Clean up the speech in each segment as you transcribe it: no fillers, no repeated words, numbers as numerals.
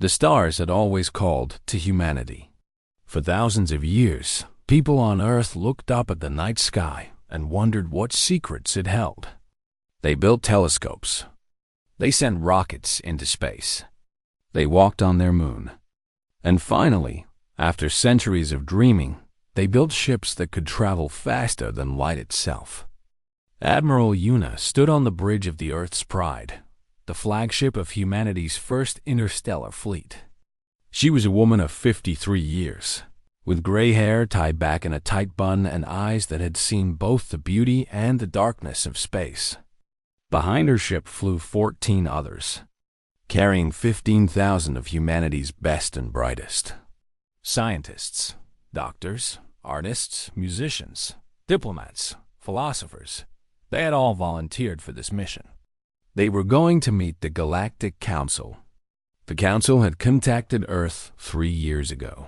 The stars had always called to humanity. For thousands of years, people on Earth looked up at the night sky and wondered what secrets it held. They built telescopes. They sent rockets into space. They walked on their moon. And finally, after centuries of dreaming, they built ships that could travel faster than light itself. Admiral Una stood on the bridge of the Earth's Pride, the flagship of humanity's first interstellar fleet. She was a woman of 53 years, with gray hair tied back in a tight bun and eyes that had seen both the beauty and the darkness of space. Behind her ship flew 14 others, carrying 15,000 of humanity's best and brightest. Scientists, doctors, artists, musicians, diplomats, philosophers, they had all volunteered for this mission. They were going to meet the Galactic Council. The Council had contacted Earth 3 years ago.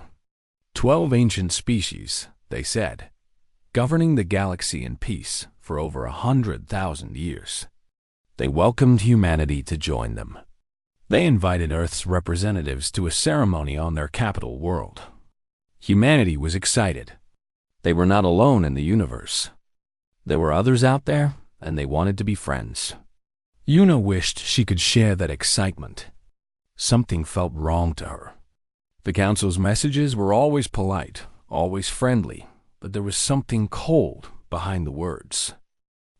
12 ancient species, they said, governing the galaxy in peace for over 100,000 years. They welcomed humanity to join them. They invited Earth's representatives to a ceremony on their capital world. Humanity was excited. They were not alone in the universe. There were others out there, and they wanted to be friends. Una wished she could share that excitement. Something felt wrong to her. The Council's messages were always polite, always friendly, but there was something cold behind the words.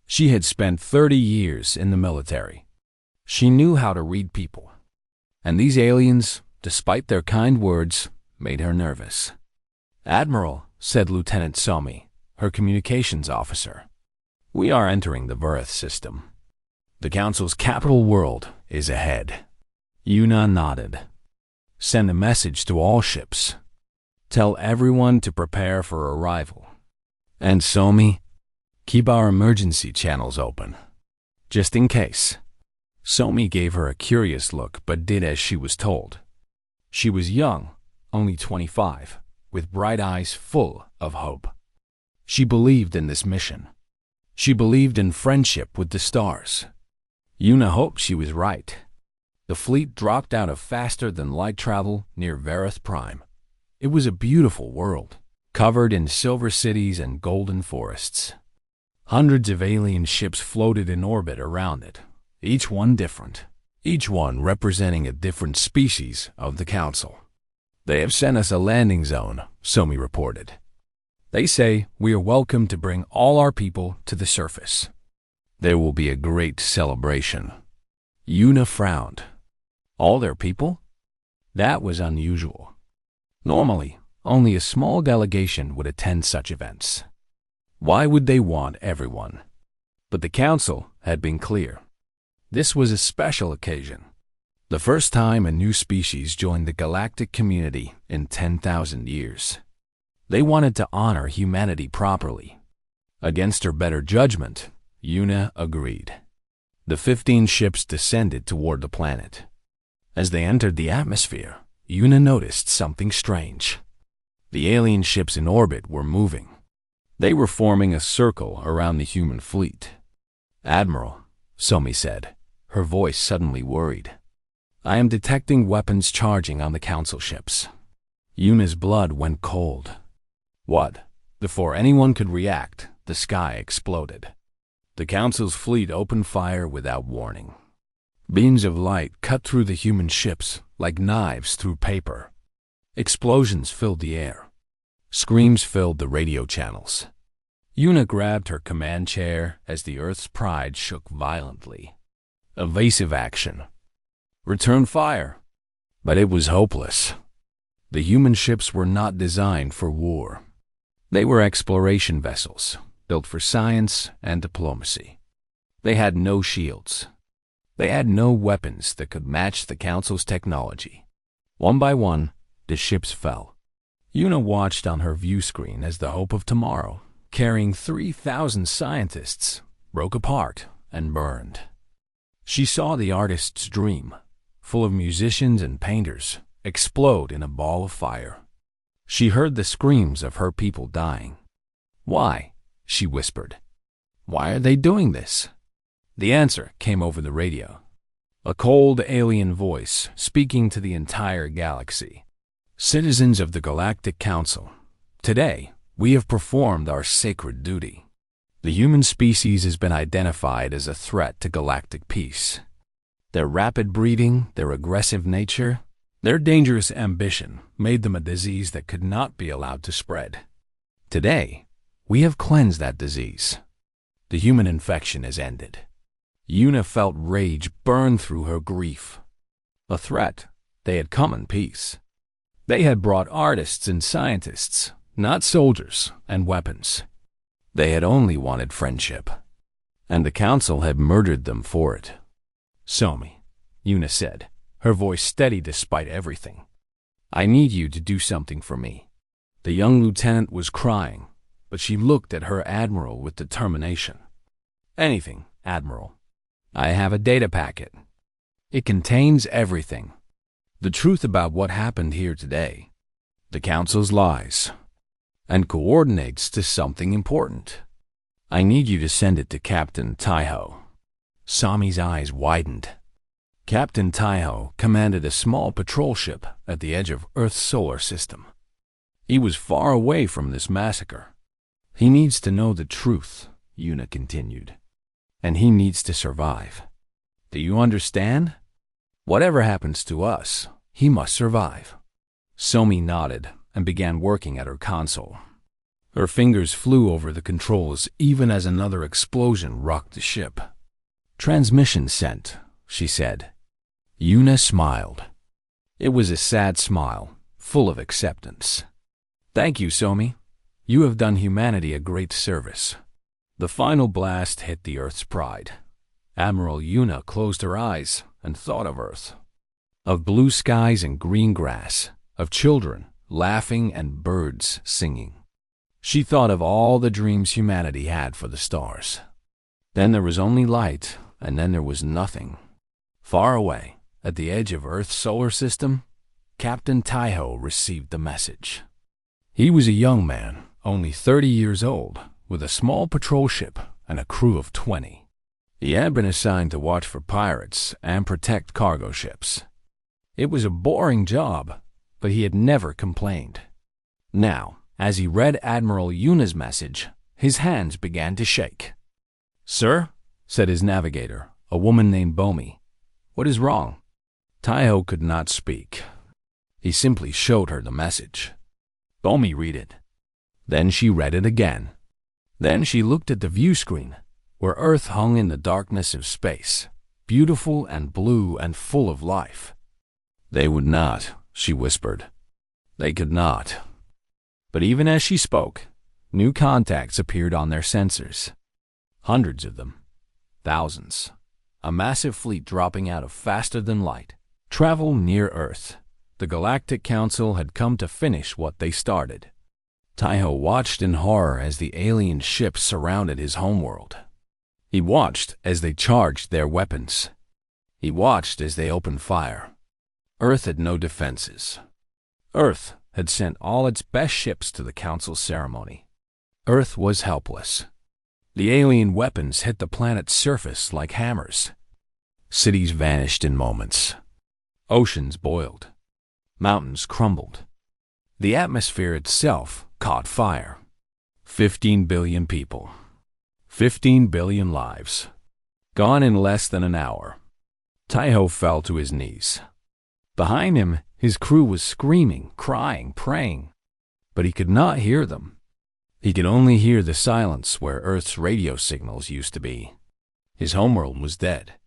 She had spent 30 years in the military. She knew how to read people. And these aliens, despite their kind words, made her nervous. "Admiral," said Lieutenant Somi, her communications officer, "we are entering the Verith system. The Council's capital world is ahead." Una nodded. "Send a message to all ships. Tell everyone to prepare for arrival. And Somi, keep our emergency channels open, just in case." Somi gave her a curious look but did as she was told. She was young, only 25, with bright eyes full of hope. She believed in this mission. She believed in friendship with the stars. Una hoped she was right. The fleet dropped out of faster-than-light travel near Verith Prime. It was a beautiful world, covered in silver cities and golden forests. Hundreds of alien ships floated in orbit around it, each one different, each one representing a different species of the Council. "They have sent us a landing zone," Somi reported. "They say we are welcome to bring all our people to the surface. There will be a great celebration." Una frowned. All their people? That was unusual. Normally, only a small delegation would attend such events. Why would they want everyone? But the Council had been clear. This was a special occasion. The first time a new species joined the galactic community in 10,000 years. They wanted to honor humanity properly. Against her better judgment, Una agreed. The 15 ships descended toward the planet. As they entered the atmosphere, Una noticed something strange. The alien ships in orbit were moving. They were forming a circle around the human fleet. "Admiral," Somi said, her voice suddenly worried, "I am detecting weapons charging on the Council ships." Una's blood went cold. What? Before anyone could react, the sky exploded. The Council's fleet opened fire without warning. Beams of light cut through the human ships like knives through paper. Explosions filled the air. Screams filled the radio channels. Una grabbed her command chair as the Earth's Pride shook violently. Evasive action. Return fire. But it was hopeless. The human ships were not designed for war. They were exploration vessels, built for science and diplomacy. They had no shields. They had no weapons that could match the Council's technology. One by one, the ships fell. Una watched on her view screen as the hope of tomorrow, carrying 3,000 scientists, broke apart and burned. She saw the artist's dream, full of musicians and painters, explode in a ball of fire. She heard the screams of her people dying. "Why?" she whispered. "Why are they doing this?" The answer came over the radio. A cold alien voice speaking to the entire galaxy. Citizens of the Galactic Council, today we have performed our sacred duty. The human species has been identified as a threat to galactic peace. Their rapid breeding, their aggressive nature, their dangerous ambition made them a disease that could not be allowed to spread. Today, we have cleansed that disease. The human infection has ended. Una felt rage burn through her grief. A threat, they had come in peace. They had brought artists and scientists, not soldiers and weapons. They had only wanted friendship, and the council had murdered them for it. "Somi," Una said, her voice steady despite everything. "I need you to do something for me." The young lieutenant was crying, but she looked at her admiral with determination. "Anything, Admiral. I have a data packet. It contains everything. The truth about what happened here today, the Council's lies, and coordinates to something important. I need you to send it to Captain Taiho." Sami's eyes widened. Captain Taiho commanded a small patrol ship at the edge of Earth's solar system. He was far away from this massacre. "He needs to know the truth," Una continued. "And he needs to survive. Do you understand? Whatever happens to us, he must survive." Somi nodded and began working at her console. Her fingers flew over the controls even as another explosion rocked the ship. "Transmission sent," she said. Una smiled. It was a sad smile, full of acceptance. "Thank you, Somi. You have done humanity a great service." The final blast hit the Earth's pride. Admiral Una closed her eyes and thought of Earth, of blue skies and green grass, of children laughing and birds singing. She thought of all the dreams humanity had for the stars. Then there was only light, and then there was nothing. Far away, at the edge of Earth's solar system, Captain Taiho received the message. He was a young man, only 30 years old, with a small patrol ship and a crew of 20. He had been assigned to watch for pirates and protect cargo ships. It was a boring job, but he had never complained. Now, as he read Admiral Una's message, his hands began to shake. "Sir," said his navigator, a woman named Bomi, "what is wrong?" Taiho could not speak. He simply showed her the message. Bomi read it. Then she read it again. Then she looked at the view screen, where Earth hung in the darkness of space, beautiful and blue and full of life. "They would not," she whispered. "They could not." But even as she spoke, new contacts appeared on their sensors. Hundreds of them. Thousands. A massive fleet dropping out of faster than light. Travel near Earth. The Galactic Council had come to finish what they started. Taiho watched in horror as the alien ships surrounded his homeworld. He watched as they charged their weapons. He watched as they opened fire. Earth had no defenses. Earth had sent all its best ships to the Council ceremony. Earth was helpless. The alien weapons hit the planet's surface like hammers. Cities vanished in moments. Oceans boiled. Mountains crumbled. The atmosphere itself caught fire. 15 billion people. 15 billion lives. Gone in less than an hour. Taiho fell to his knees. Behind him, his crew was screaming, crying, praying. But he could not hear them. He could only hear the silence where Earth's radio signals used to be. His homeworld was dead.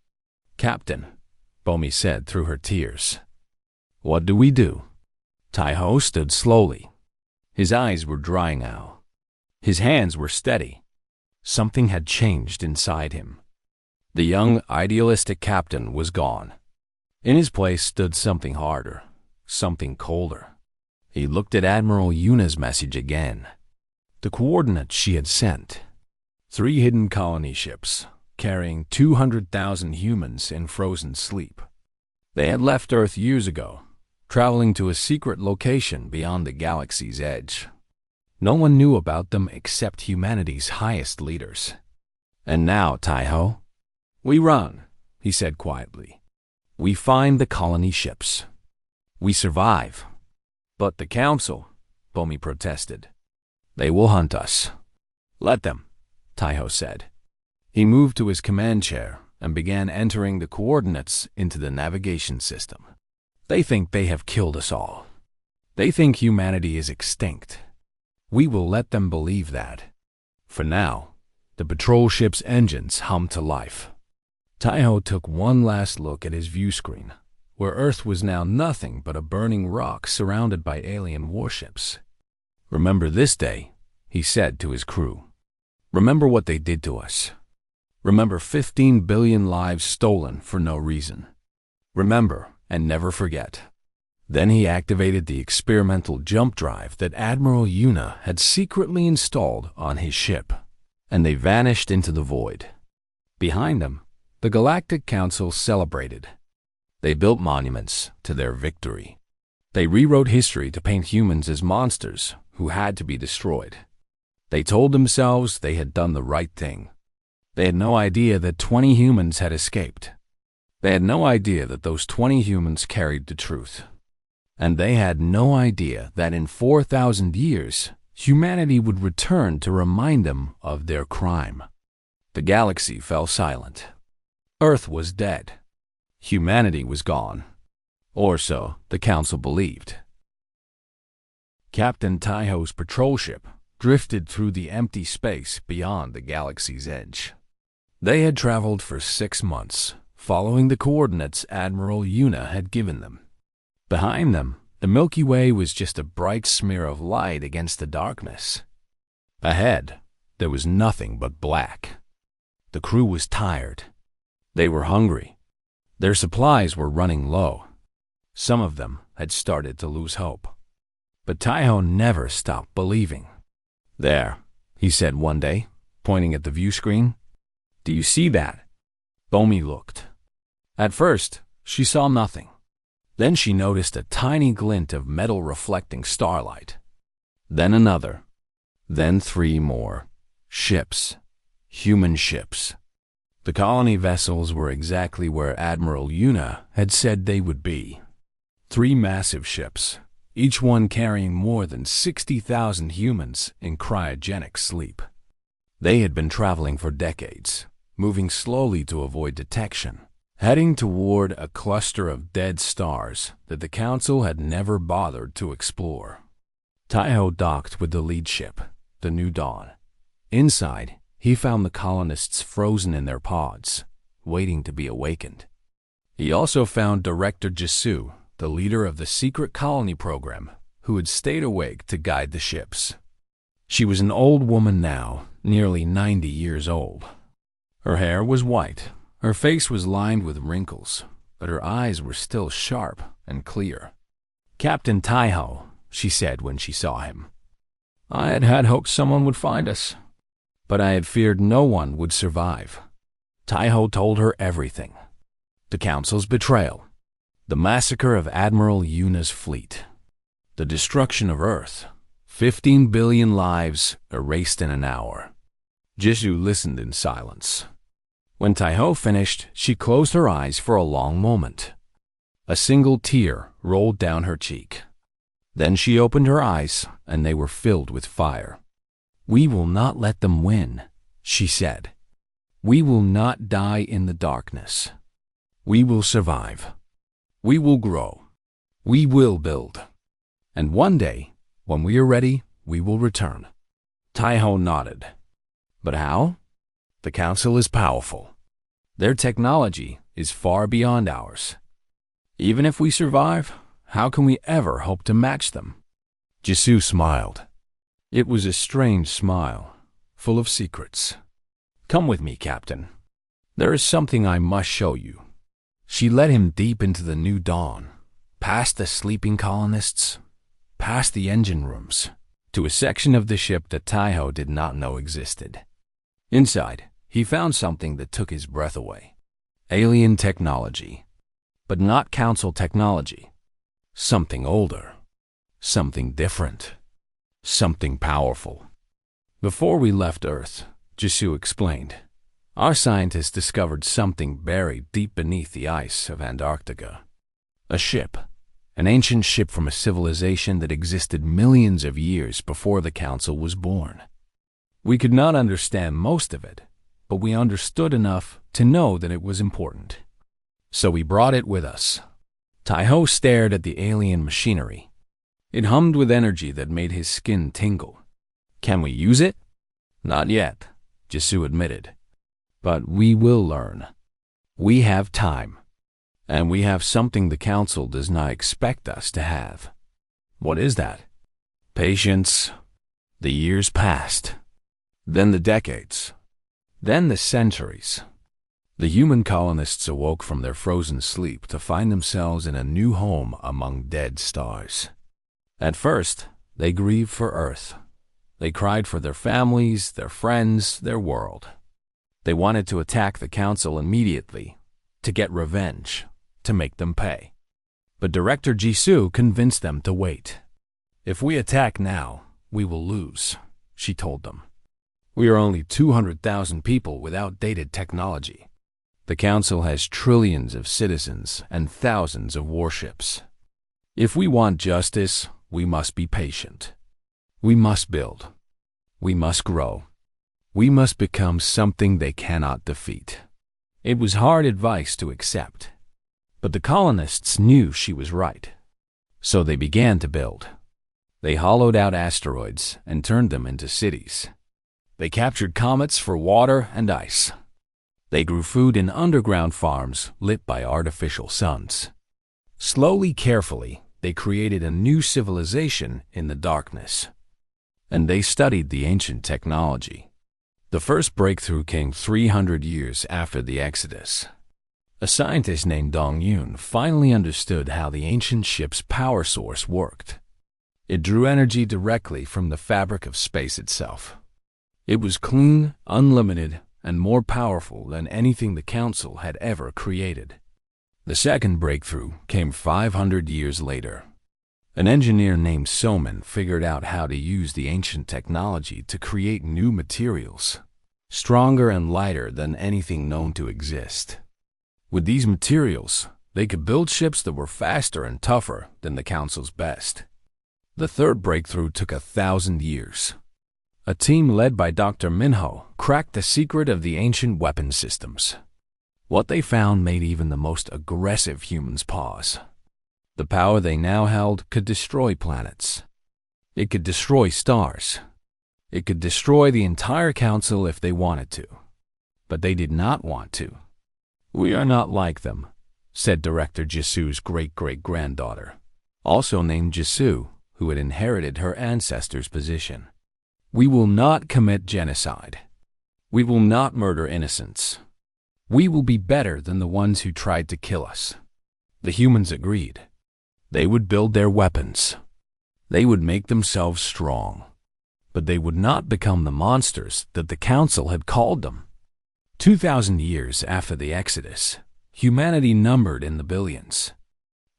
"Captain," Bomi said through her tears. "What do we do?" Taiho stood slowly. His eyes were drying out. His hands were steady. Something had changed inside him. The young, idealistic captain was gone. In his place stood something harder, something colder. He looked at Admiral Una's message again. The coordinates she had sent. 3 hidden colony ships, carrying 200,000 humans in frozen sleep. They had left Earth years ago, traveling to a secret location beyond the galaxy's edge. No one knew about them except humanity's highest leaders. "And now, Taiho?" "We run," he said quietly. We find the colony ships. We survive. But the Council, Bomi protested. They will hunt us. Let them, Taiho said. He moved to his command chair and began entering the coordinates into the navigation system. They think they have killed us all. They think humanity is extinct. We will let them believe that. For now, the patrol ship's engines hummed to life. Taiho took one last look at his view screen, where Earth was now nothing but a burning rock surrounded by alien warships. Remember this day, he said to his crew. Remember what they did to us. Remember 15 billion lives stolen for no reason. Remember and never forget. Then he activated the experimental jump drive that Admiral Yuna had secretly installed on his ship, and they vanished into the void. Behind them, the Galactic Council celebrated. They built monuments to their victory. They rewrote history to paint humans as monsters who had to be destroyed. They told themselves they had done the right thing. They had no idea that 20 humans had escaped. They had no idea that those 20 humans carried the truth. And they had no idea that in 4,000 years, humanity would return to remind them of their crime. The galaxy fell silent. Earth was dead. Humanity was gone. Or so the Council believed. Captain Taiho's patrol ship drifted through the empty space beyond the galaxy's edge. They had traveled for 6 months, following the coordinates Admiral Yuna had given them. Behind them, the Milky Way was just a bright smear of light against the darkness. Ahead, there was nothing but black. The crew was tired. They were hungry. Their supplies were running low. Some of them had started to lose hope. But Taiho never stopped believing. There, he said one day, pointing at the view screen. Do you see that? Bomi looked. At first, she saw nothing. Then she noticed a tiny glint of metal reflecting starlight. Then another. Then 3 more. Ships. Human ships. The colony vessels were exactly where Admiral Yuna had said they would be. 3 massive ships, each one carrying more than 60,000 humans in cryogenic sleep. They had been traveling for decades, moving slowly to avoid detection, heading toward a cluster of dead stars that the Council had never bothered to explore. Taiho docked with the lead ship, the New Dawn. Inside, he found the colonists frozen in their pods, waiting to be awakened. He also found Director Jisoo, the leader of the secret colony program, who had stayed awake to guide the ships. She was an old woman now, nearly 90 years old. Her hair was white, her face was lined with wrinkles, but her eyes were still sharp and clear. Captain Taiho, she said when she saw him. I had hoped someone would find us, but I had feared no one would survive. Taiho told her everything. The Council's betrayal, the massacre of Admiral Yuna's fleet, the destruction of Earth, 15 billion lives erased in an hour. Jisoo listened in silence. When Taiho finished, she closed her eyes for a long moment. A single tear rolled down her cheek. Then she opened her eyes, and they were filled with fire. We will not let them win, she said. We will not die in the darkness. We will survive. We will grow. We will build. And one day, when we are ready, we will return. Taiho nodded. But how? The Council is powerful. Their technology is far beyond ours. Even if we survive, how can we ever hope to match them? Jisoo smiled. It was a strange smile, full of secrets. Come with me, Captain. There is something I must show you. She led him deep into the New Dawn, past the sleeping colonists, past the engine rooms, to a section of the ship that Taiho did not know existed. Inside, he found something that took his breath away. Alien technology, but not Council technology. Something older, something different, something powerful. Before we left Earth, Jisoo explained, Our scientists discovered something buried deep beneath the ice of Antarctica. A ship. An ancient ship from a civilization that existed millions of years before the Council was born. We could not understand most of it, but we understood enough to know that it was important. So we brought it with us. Tai-Ho stared at the alien machinery. It hummed with energy that made his skin tingle. Can we use it? Not yet, Jisoo admitted. But we will learn. We have time. And we have something the Council does not expect us to have. What is that? Patience. The years passed. Then the decades. Then the centuries. The human colonists awoke from their frozen sleep to find themselves in a new home among dead stars. At first, they grieved for Earth. They cried for their families, their friends, their world. They wanted to attack the Council immediately, to get revenge, to make them pay. But Director Jisoo convinced them to wait. If we attack now, we will lose, she told them. We are only 200,000 people with outdated technology. The Council has trillions of citizens and thousands of warships. If we want justice, we must be patient. We must build. We must grow. We must become something they cannot defeat. It was hard advice to accept, but the colonists knew she was right. So they began to build. They hollowed out asteroids and turned them into cities. They captured comets for water and ice. They grew food in underground farms lit by artificial suns. Slowly, carefully, they created a new civilization in the darkness. And they studied the ancient technology. The first breakthrough came 300 years after the Exodus. A scientist named Dong Yun finally understood how the ancient ship's power source worked. It drew energy directly from the fabric of space itself. It was clean, unlimited, and more powerful than anything the Council had ever created. The second breakthrough came 500 years later. An engineer named Soman figured out how to use the ancient technology to create new materials, stronger and lighter than anything known to exist. With these materials, they could build ships that were faster and tougher than the Council's best. The third breakthrough took 1,000 years. A team led by Dr. Minho cracked the secret of the ancient weapon systems. What they found made even the most aggressive humans pause. The power they now held could destroy planets. It could destroy stars. It could destroy the entire Council if they wanted to. But they did not want to. We are not like them, said Director Jisoo's great-great-granddaughter, also named Jisoo, who had inherited her ancestor's position. We will not commit genocide. We will not murder innocents. We will be better than the ones who tried to kill us. The humans agreed. They would build their weapons. They would make themselves strong. But they would not become the monsters that the Council had called them. 2,000 years after the Exodus, humanity numbered in the billions.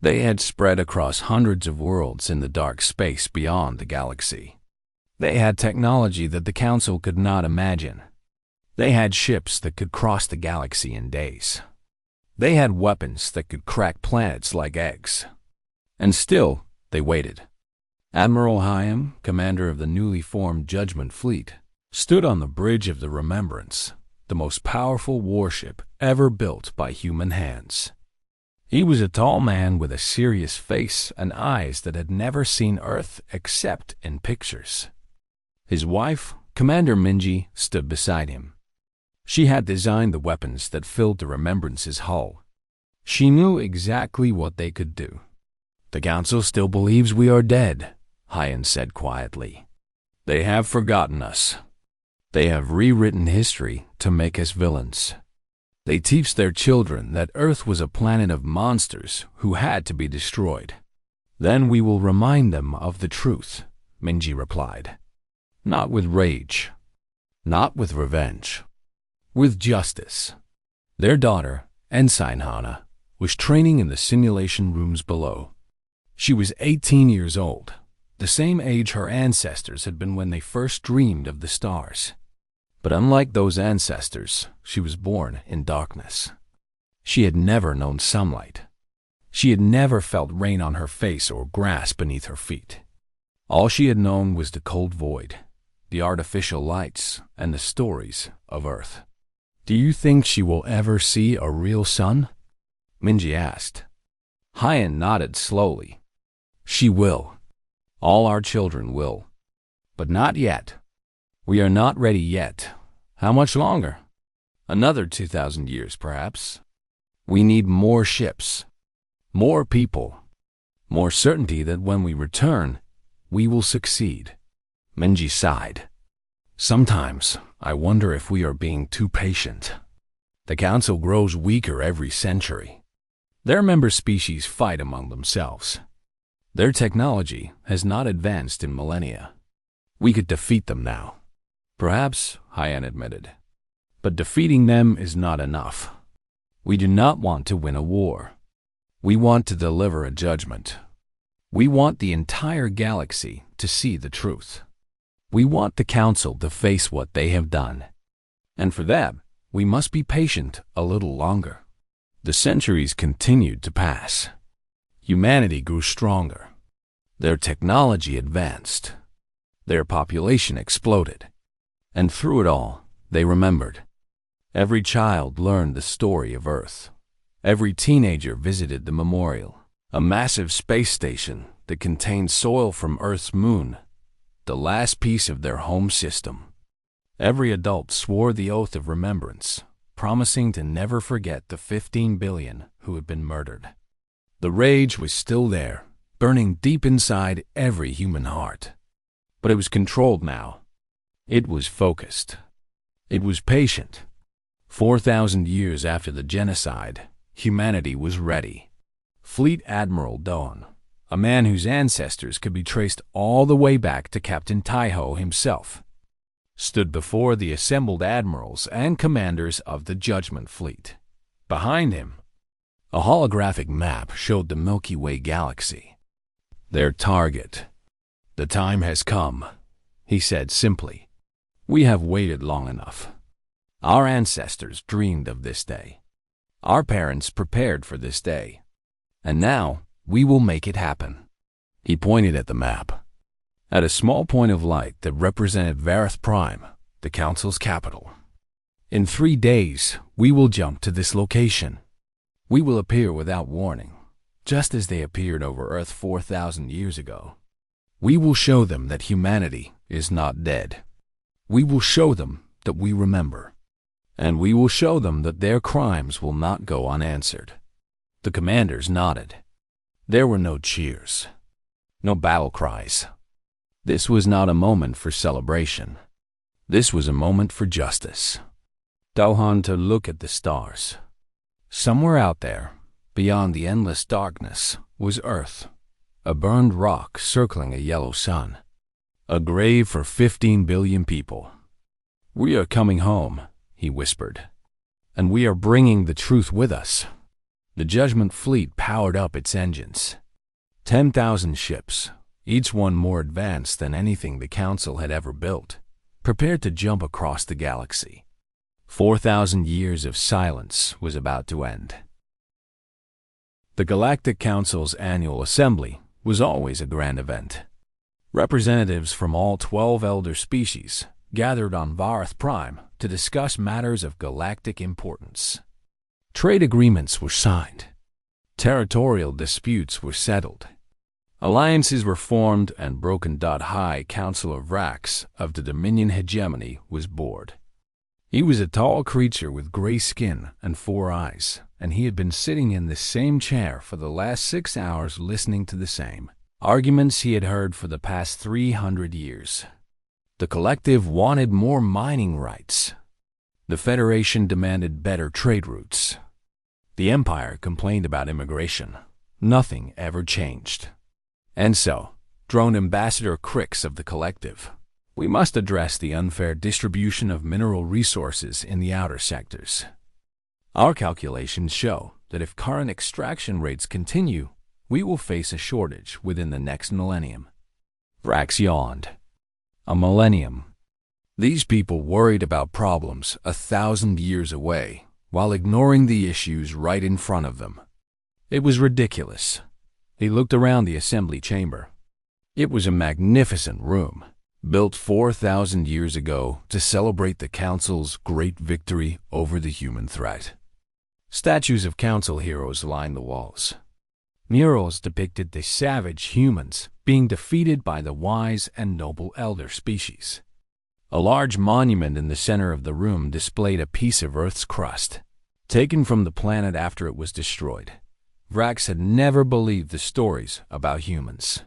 They had spread across hundreds of worlds in the dark space beyond the galaxy. They had technology that the Council could not imagine. They had ships that could cross the galaxy in days. They had weapons that could crack planets like eggs. And still, they waited. Admiral Hyam, commander of the newly formed Judgment Fleet, stood on the bridge of the Remembrance, the most powerful warship ever built by human hands. He was a tall man with a serious face and eyes that had never seen Earth except in pictures. His wife, Commander Minji, stood beside him. She had designed the weapons that filled the Remembrance's hull. She knew exactly what they could do. The Council still believes we are dead, Hyan said quietly. They have forgotten us. They have rewritten history to make us villains. They teach their children that Earth was a planet of monsters who had to be destroyed. Then we will remind them of the truth, Minji replied. Not with rage, not with revenge, with justice. Their daughter, Ensign Hana, was training in the simulation rooms below. She was 18 years old, the same age her ancestors had been when they first dreamed of the stars. But unlike those ancestors, she was born in darkness. She had never known sunlight. She had never felt rain on her face or grass beneath her feet. All she had known was the cold void, the artificial lights, and the stories of Earth. "Do you think she will ever see a real sun?" Minji asked. Hyan nodded slowly. "She will. All our children will. But not yet. We are not ready yet. How much longer? Another 2,000 years, perhaps. We need more ships, more people, more certainty that when we return, we will succeed." Minji sighed. "Sometimes I wonder if we are being too patient. The Council grows weaker every century. Their member species fight among themselves. Their technology has not advanced in millennia. We could defeat them now." "Perhaps," Hyan admitted. "But defeating them is not enough. We do not want to win a war. We want to deliver a judgment. We want the entire galaxy to see the truth. We want the Council to face what they have done. And for that, we must be patient a little longer." The centuries continued to pass. Humanity grew stronger. Their technology advanced. Their population exploded. And through it all, they remembered. Every child learned the story of Earth. Every teenager visited the memorial, a massive space station that contained soil from Earth's moon, the last piece of their home system. Every adult swore the oath of remembrance, promising to never forget the 15 billion who had been murdered. The rage was still there, burning deep inside every human heart. But it was controlled now. It was focused. It was patient. 4,000 years after the genocide, humanity was ready. Fleet Admiral Dawn, a man whose ancestors could be traced all the way back to Captain Taiho himself, stood before the assembled admirals and commanders of the Judgment Fleet. Behind him, a holographic map showed the Milky Way galaxy. "Their target. The time has come," he said simply. "We have waited long enough. Our ancestors dreamed of this day. Our parents prepared for this day. And now we will make it happen." He pointed at the map, at a small point of light that represented Vareth Prime, the Council's capital. "In 3 days, we will jump to this location. We will appear without warning, just as they appeared over Earth 4,000 years ago. We will show them that humanity is not dead. We will show them that we remember. And we will show them that their crimes will not go unanswered." The commanders nodded. There were no cheers, no battle cries. This was not a moment for celebration. This was a moment for justice. Dauhan to look at the stars. Somewhere out there, beyond the endless darkness, was Earth, a burned rock circling a yellow sun, a grave for 15 billion people. "We are coming home," he whispered, "and we are bringing the truth with us." The Judgment Fleet powered up its engines. 10,000 ships, each one more advanced than anything the Council had ever built, prepared to jump across the galaxy. 4,000 years of silence was about to end. The Galactic Council's annual assembly was always a grand event. Representatives from all 12 elder species gathered on Vareth Prime to discuss matters of galactic importance. Trade agreements were signed. Territorial disputes were settled. Alliances were formed, and Broken Dot High Counselor Vrax of the Dominion Hegemony was bored. He was a tall creature with gray skin and 4 eyes, and he had been sitting in the same chair for the last 6 hours listening to the same arguments he had heard for the past 300 years. The collective wanted more mining rights. The Federation demanded better trade routes. The Empire complained about immigration. Nothing ever changed. And so, droned Ambassador Crix of the collective, "We must address the unfair distribution of mineral resources in the outer sectors. Our calculations show that if current extraction rates continue, we will face a shortage within the next millennium." Vrax yawned. A millennium. These people worried about problems 1,000 years away while ignoring the issues right in front of them. It was ridiculous. He looked around the assembly chamber. It was a magnificent room, built 4,000 years ago to celebrate the Council's great victory over the human threat. Statues of Council heroes lined the walls. Murals depicted the savage humans being defeated by the wise and noble elder species. A large monument in the center of the room displayed a piece of Earth's crust, taken from the planet after it was destroyed. Vrax had never believed the stories about humans.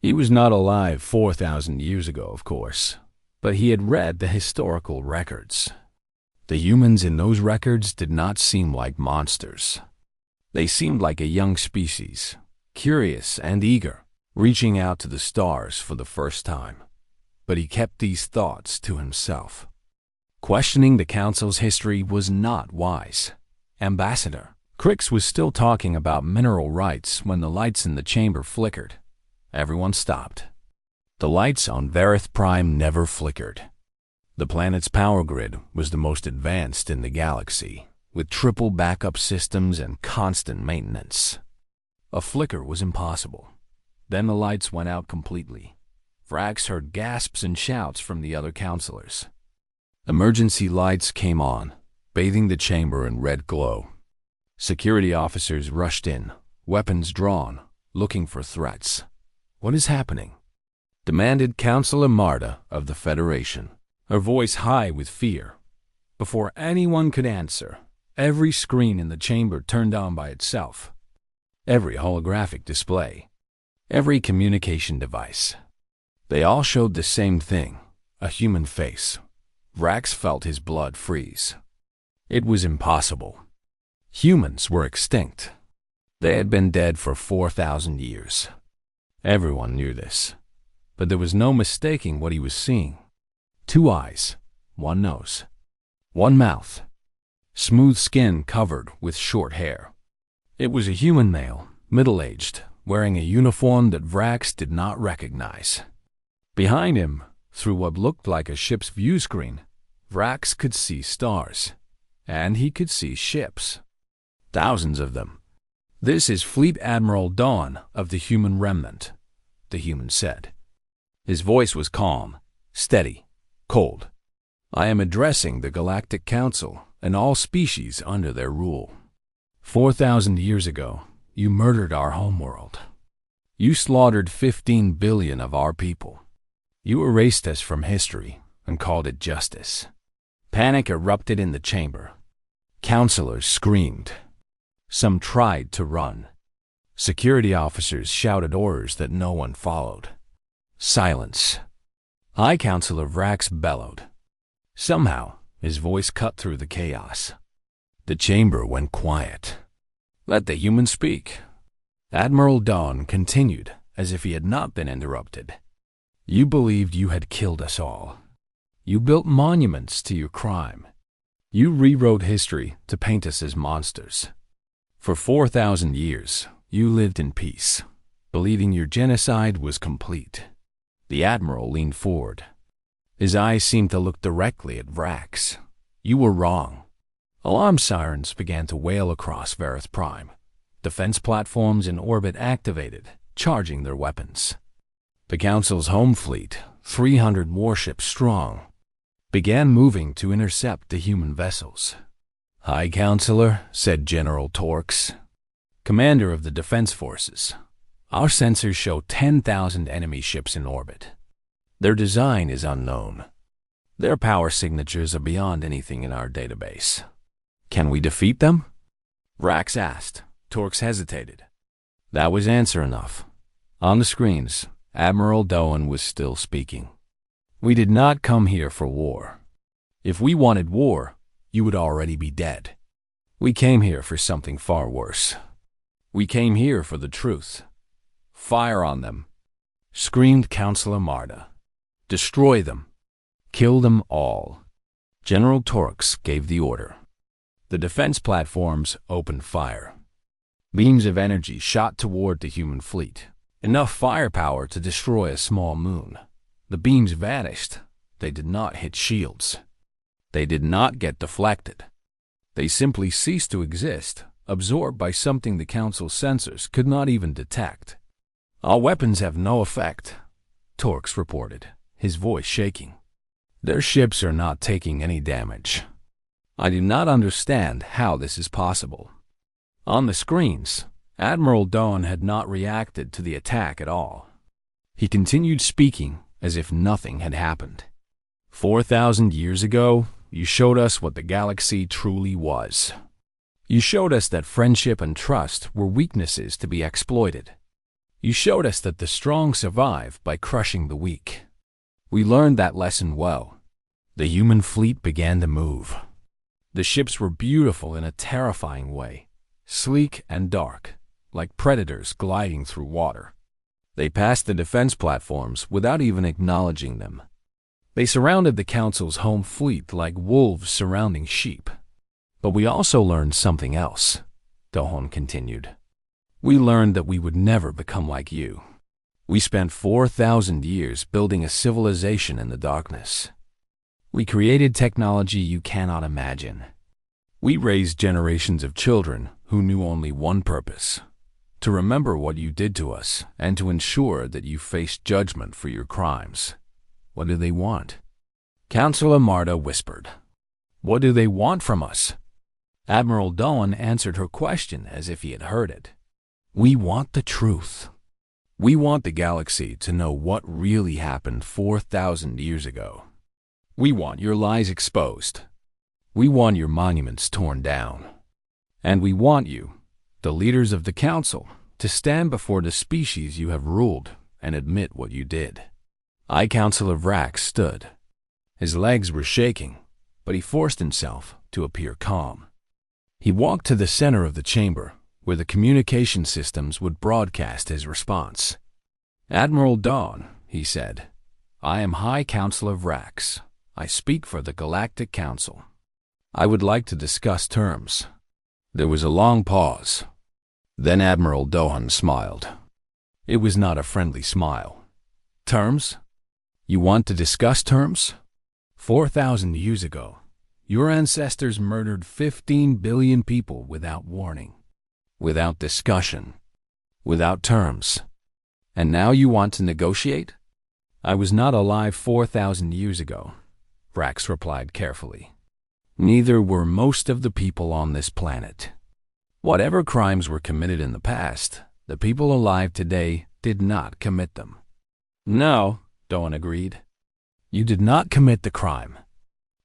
He was not alive 4,000 years ago, of course, but he had read the historical records. The humans in those records did not seem like monsters. They seemed like a young species, curious and eager, reaching out to the stars for the first time. But he kept these thoughts to himself. Questioning the Council's history was not wise. Ambassador Crix was still talking about mineral rights when the lights in the chamber flickered. Everyone stopped. The lights on Varith Prime never flickered. The planet's power grid was the most advanced in the galaxy, with triple backup systems and constant maintenance. A flicker was impossible. Then the lights went out completely. Vrax heard gasps and shouts from the other counselors. Emergency lights came on, bathing the chamber in red glow. Security officers rushed in, weapons drawn, looking for threats. "What is happening?" demanded Counselor Marta of the Federation, her voice high with fear. Before anyone could answer, every screen in the chamber turned on by itself. Every holographic display, every communication device. They all showed the same thing, a human face. Vrax felt his blood freeze. It was impossible. Humans were extinct. They had been dead for 4,000 years. Everyone knew this, but there was no mistaking what he was seeing. 2 eyes, 1 nose, 1 mouth, smooth skin covered with short hair. It was a human male, middle-aged, wearing a uniform that Vrax did not recognize. Behind him, through what looked like a ship's view screen, Vrax could see stars, and he could see ships. Thousands of them. "This is Fleet Admiral Dawn of the Human Remnant," the human said. His voice was calm, steady, cold. "I am addressing the Galactic Council and all species under their rule. 4,000 years ago, you murdered our homeworld. You slaughtered 15 billion of our people. You erased us from history and called it justice." Panic erupted in the chamber. Counselors screamed. Some tried to run. Security officers shouted orders that no one followed. "Silence." High Counselor Vrax bellowed. Somehow, his voice cut through the chaos. The chamber went quiet. "Let the human speak." Admiral Dawn continued as if he had not been interrupted. "You believed you had killed us all. You built monuments to your crime. You rewrote history to paint us as monsters. For 4,000 years, you lived in peace, believing your genocide was complete." The Admiral leaned forward. His eyes seemed to look directly at Vrax. "You were wrong." Alarm sirens began to wail across Varith Prime. Defense platforms in orbit activated, charging their weapons. The Council's home fleet, 300 warships strong, began moving to intercept the human vessels. "High Counselor," said General Torx, commander of the defense forces, "our sensors show 10,000 enemy ships in orbit. Their design is unknown. Their power signatures are beyond anything in our database. Can we defeat them?" Vrax asked. Torx hesitated. That was answer enough. On the screens, Admiral Doan was still speaking. "We did not come here for war. If we wanted war, you would already be dead. We came here for something far worse. We came here for the truth. Fire on them," screamed Counselor Marta. "Destroy them. Kill them all." General Torx gave the order. The defense platforms opened fire. Beams of energy shot toward the human fleet, enough firepower to destroy a small moon. The beams vanished, They did not hit shields. They did not get deflected. They simply ceased to exist, absorbed by something the Council's sensors could not even detect. "Our weapons have no effect," Torx reported, his voice shaking. "Their ships are not taking any damage. I do not understand how this is possible." On the screens, Admiral Dawn had not reacted to the attack at all. He continued speaking as if nothing had happened. 4,000 years ago, you showed us what the galaxy truly was. You showed us that friendship and trust were weaknesses to be exploited. You showed us that the strong survive by crushing the weak. We learned that lesson well. The human fleet began to move. The ships were beautiful in a terrifying way, sleek and dark, like predators gliding through water. They passed the defense platforms without even acknowledging them. They surrounded the Council's home fleet like wolves surrounding sheep. But we also learned something else, Dohon continued. We learned that we would never become like you. We spent 4,000 years building a civilization in the darkness. We created technology you cannot imagine. We raised generations of children who knew only one purpose: to remember what you did to us and to ensure that you faced judgment for your crimes. What do they want? Counselor Marta whispered. What do they want from us? Admiral Dawn answered her question as if he had heard it. We want the truth. We want the galaxy to know what really happened 4,000 years ago. We want your lies exposed. We want your monuments torn down. And we want you, the leaders of the Council, to stand before the species you have ruled and admit what you did. Councilor Vrax stood. His legs were shaking, but he forced himself to appear calm. He walked to the center of the chamber, where the communication systems would broadcast his response. Admiral Dawn, he said, I am High Counselor Vrax. I speak for the Galactic Council. I would like to discuss terms. There was a long pause. Then Admiral Dohan smiled. It was not a friendly smile. Terms? You want to discuss terms? 4,000 years ago, your ancestors murdered 15 billion people without warning, without discussion, without terms. And now you want to negotiate? I was not alive 4,000 years ago, Vrax replied carefully. Neither were most of the people on this planet. Whatever crimes were committed in the past, the people alive today did not commit them. No, Doan agreed. You did not commit the crime,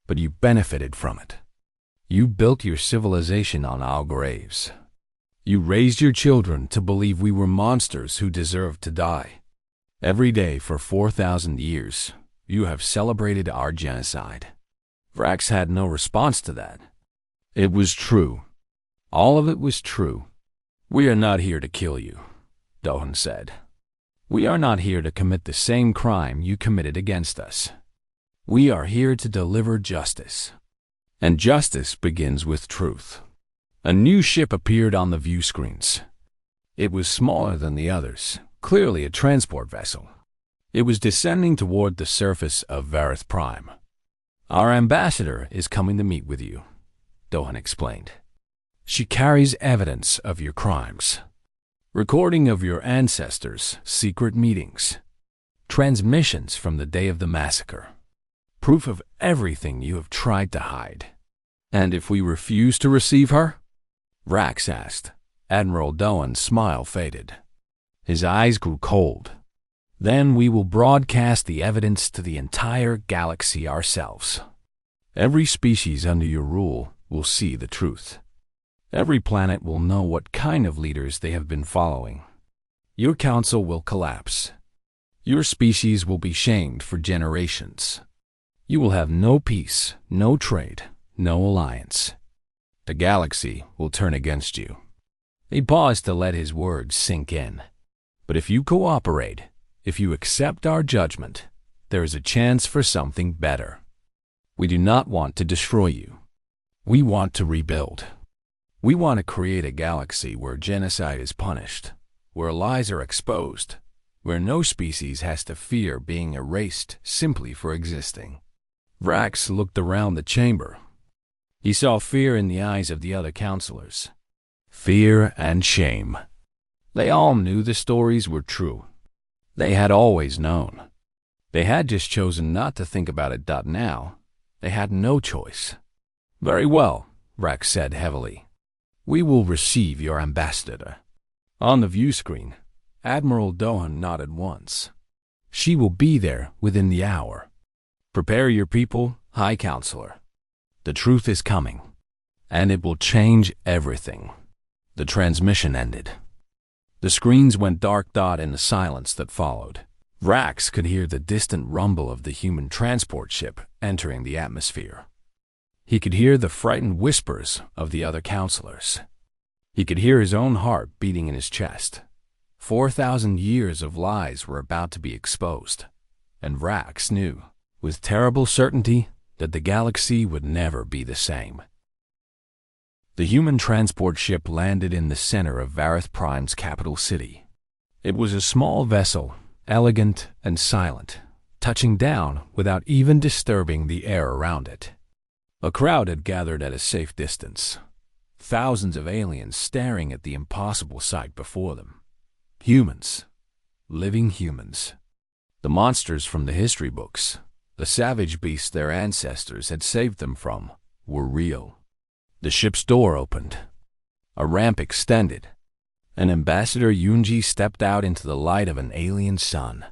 but you benefited from it. You built your civilization on our graves. You raised your children to believe we were monsters who deserved to die. Every day for 4,000 years, you have celebrated our genocide. Vrax had no response to that. It was true. All of it was true. We are not here to kill you, Dohan said. We are not here to commit the same crime you committed against us. We are here to deliver justice. And justice begins with truth. A new ship appeared on the view screens. It was smaller than the others, clearly a transport vessel. It was descending toward the surface of Varith Prime. Our ambassador is coming to meet with you, Dohan explained. She carries evidence of your crimes. Recording of your ancestors' secret meetings. Transmissions from the day of the massacre. Proof of everything you have tried to hide. And if we refuse to receive her? Vrax asked. Admiral Doan's smile faded. His eyes grew cold. Then we will broadcast the evidence to the entire galaxy ourselves. Every species under your rule will see the truth. Every planet will know what kind of leaders they have been following. Your council will collapse. Your species will be shamed for generations. You will have no peace, no trade, no alliance. The galaxy will turn against you. He paused to let his words sink in. But if you cooperate, if you accept our judgment, there is a chance for something better. We do not want to destroy you. We want to rebuild. We want to create a galaxy where genocide is punished, where lies are exposed, where no species has to fear being erased simply for existing. Vrax looked around the chamber. He saw fear in the eyes of the other counselors. Fear and shame. They all knew the stories were true. They had always known. They had just chosen not to think about it. Now, they had no choice. Very well, Vrax said heavily. We will receive your ambassador. On the view screen, Admiral Dohan nodded once. She will be there within the hour. Prepare your people, High Counselor. The truth is coming, and it will change everything. The transmission ended. The screens went dark. In the silence that followed, Vrax could hear the distant rumble of the human transport ship entering the atmosphere. He could hear the frightened whispers of the other counselors. He could hear his own heart beating in his chest. 4,000 years of lies were about to be exposed, and Vrax knew, with terrible certainty, that the galaxy would never be the same. The human transport ship landed in the center of Vareth Prime's capital city. It was a small vessel, elegant and silent, touching down without even disturbing the air around it. A crowd had gathered at a safe distance, thousands of aliens staring at the impossible sight before them. Humans. Living humans. The monsters from the history books, the savage beasts their ancestors had saved them from, were real. The ship's door opened. A ramp extended. And Ambassador Yunji stepped out into the light of an alien sun.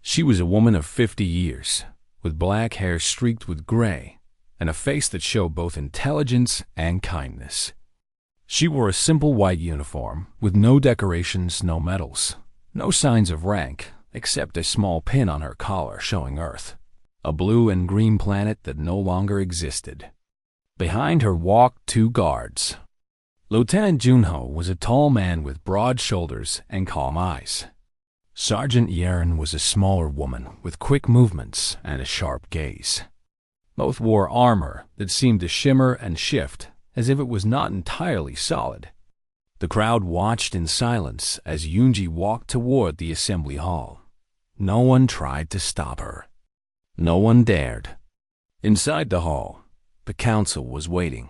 She was a woman of 50 years, with black hair streaked with gray, and a face that showed both intelligence and kindness. She wore a simple white uniform, with no decorations, no medals, no signs of rank, except a small pin on her collar showing Earth, a blue and green planet that no longer existed. Behind her walked 2 guards. Lieutenant Junho was a tall man with broad shoulders and calm eyes. Sergeant Yeren was a smaller woman with quick movements and a sharp gaze. Both wore armor that seemed to shimmer and shift as if it was not entirely solid. The crowd watched in silence as Yunji walked toward the assembly hall. No one tried to stop her. No one dared. Inside the hall, the council was waiting.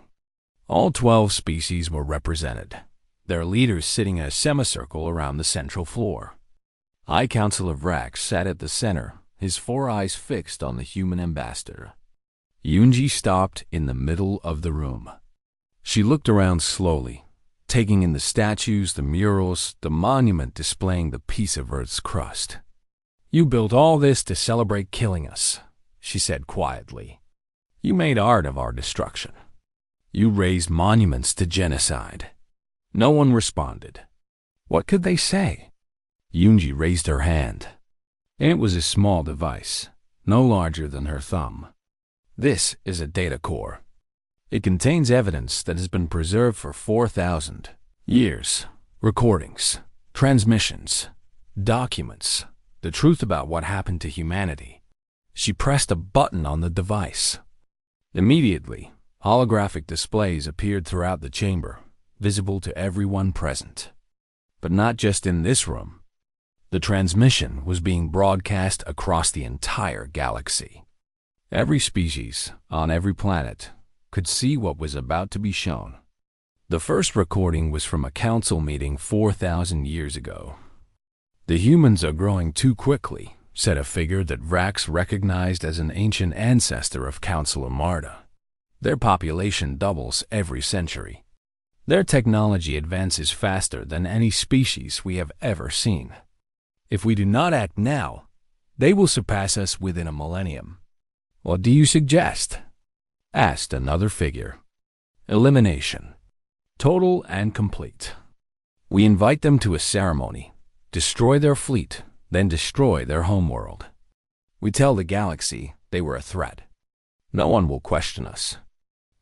All 12 species were represented, their leaders sitting in a semicircle around the central floor. High Counselor Vrax sat at the center, his 4 eyes fixed on the human ambassador. Yunji stopped in the middle of the room. She looked around slowly, taking in the statues, the murals, the monument displaying the piece of Earth's crust. You built all this to celebrate killing us, she said quietly. You made art of our destruction. You raised monuments to genocide. No one responded. What could they say? Yunji raised her hand. It was a small device, no larger than her thumb. This is a data core. It contains evidence that has been preserved for 4,000 years. Recordings, transmissions, documents, the truth about what happened to humanity. She pressed a button on the device. Immediately, holographic displays appeared throughout the chamber, visible to everyone present. But not just in this room. The transmission was being broadcast across the entire galaxy. Every species, on every planet, could see what was about to be shown. The first recording was from a council meeting 4,000 years ago. The humans are growing too quickly, said a figure that Vrax recognized as an ancient ancestor of Counselor Marta. Their population doubles every century. Their technology advances faster than any species we have ever seen. If we do not act now, they will surpass us within a millennium. What do you suggest? Asked another figure. Elimination. Total and complete. We invite them to a ceremony, destroy their fleet, then destroy their homeworld. We tell the galaxy they were a threat. No one will question us.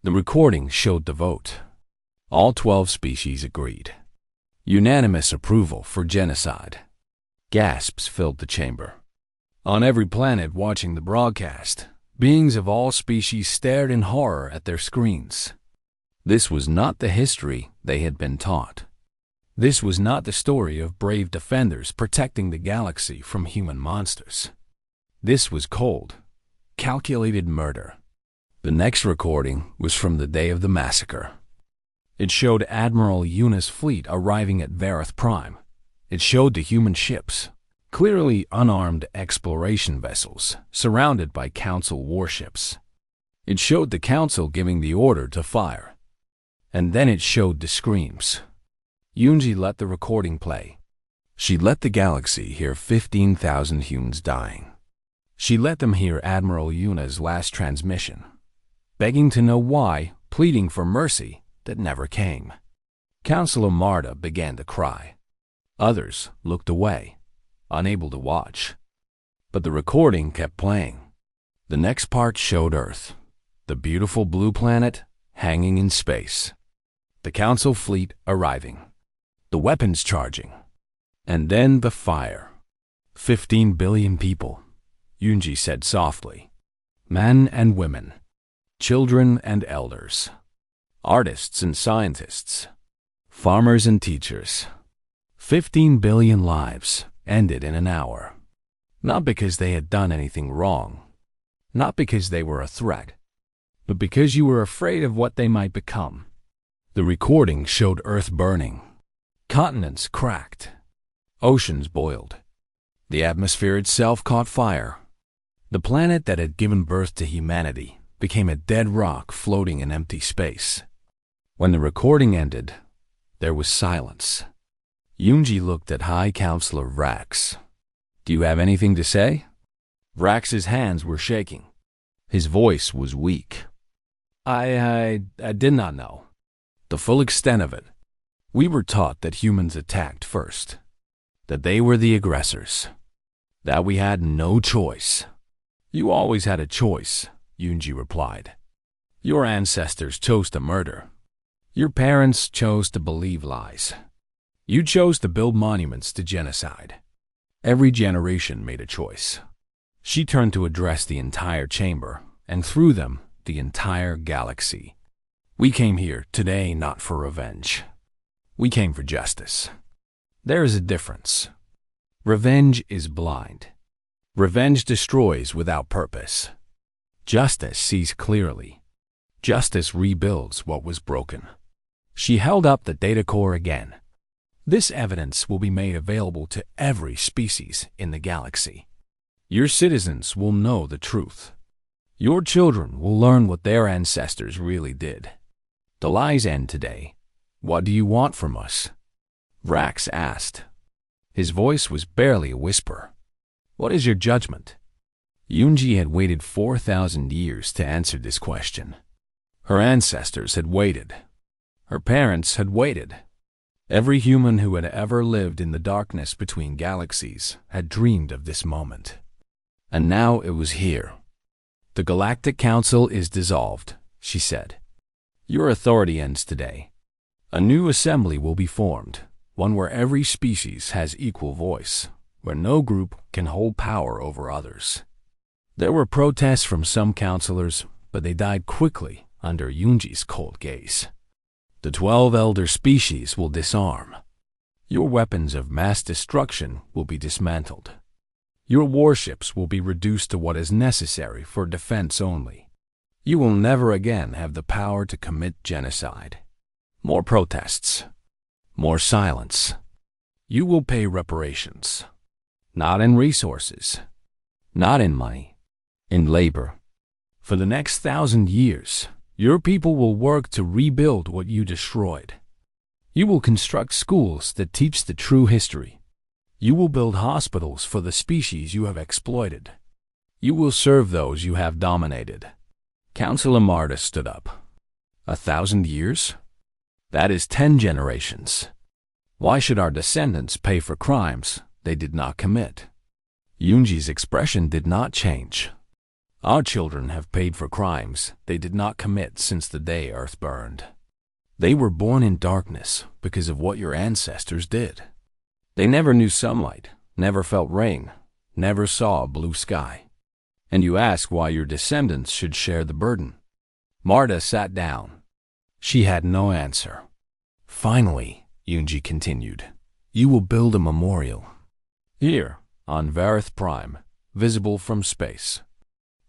The recording showed the vote. All 12 species agreed. Unanimous approval for genocide. Gasps filled the chamber. On every planet watching the broadcast, beings of all species stared in horror at their screens. This was not the history they had been taught. This was not the story of brave defenders protecting the galaxy from human monsters. This was cold, calculated murder. The next recording was from the day of the massacre. It showed Admiral Yuna's fleet arriving at Vareth Prime. It showed the human ships, clearly unarmed exploration vessels, surrounded by Council warships. It showed the Council giving the order to fire. And then it showed the screams. Yunji let the recording play. She let the galaxy hear 15,000 humans dying. She let them hear Admiral Yuna's last transmission, begging to know why, pleading for mercy that never came. Counselor Marta began to cry. Others looked away, unable to watch. But the recording kept playing. The next part showed Earth, the beautiful blue planet hanging in space. The Council fleet arriving. The weapons charging. And then the fire. 15 billion people, Yunji said softly. Men and women. Children and elders. Artists and scientists. Farmers and teachers. 15 billion lives ended in an hour. Not because they had done anything wrong. Not because they were a threat. But because you were afraid of what they might become. The recording showed Earth burning. Continents cracked. Oceans boiled. The atmosphere itself caught fire. The planet that had given birth to humanity became a dead rock floating in empty space. When the recording ended, there was silence. Yunji looked at High Counselor Vrax. "Do you have anything to say?" Vrax's hands were shaking. His voice was weak. I did not know the full extent of it. We were taught that humans attacked first, that they were the aggressors, that we had no choice. You always had a choice, Yunji replied. Your ancestors chose to murder. Your parents chose to believe lies. You chose to build monuments to genocide. Every generation made a choice. She turned to address the entire chamber, and through them, the entire galaxy. We came here today not for revenge. We came for justice. There is a difference. Revenge is blind. Revenge destroys without purpose. Justice sees clearly. Justice rebuilds what was broken. She held up the data core again. This evidence will be made available to every species in the galaxy. Your citizens will know the truth. Your children will learn what their ancestors really did. The lies end today. What do you want from us? Vrax asked. His voice was barely a whisper. What is your judgment? Yunji had waited 4,000 years to answer this question. Her ancestors had waited. Her parents had waited. Every human who had ever lived in the darkness between galaxies had dreamed of this moment. And now it was here. The Galactic Council is dissolved, she said. Your authority ends today. A new assembly will be formed, one where every species has equal voice, where no group can hold power over others. There were protests from some counselors, but they died quickly under Yunji's cold gaze. The 12 elder species will disarm. Your weapons of mass destruction will be dismantled. Your warships will be reduced to what is necessary for defense only. You will never again have the power to commit genocide. More protests. More silence. You will pay reparations. Not in resources. Not in money. In labor. For the next 1,000 years, your people will work to rebuild what you destroyed. You will construct schools that teach the true history. You will build hospitals for the species you have exploited. You will serve those you have dominated. Counselor Marta stood up. 1,000 years? That is 10 generations. Why should our descendants pay for crimes they did not commit? Yunji's expression did not change. Our children have paid for crimes they did not commit since the day Earth burned. They were born in darkness because of what your ancestors did. They never knew sunlight, never felt rain, never saw a blue sky. And you ask why your descendants should share the burden. Marta sat down. She had no answer. Finally, Yunji continued, you will build a memorial. Here, on Vareth Prime, visible from space.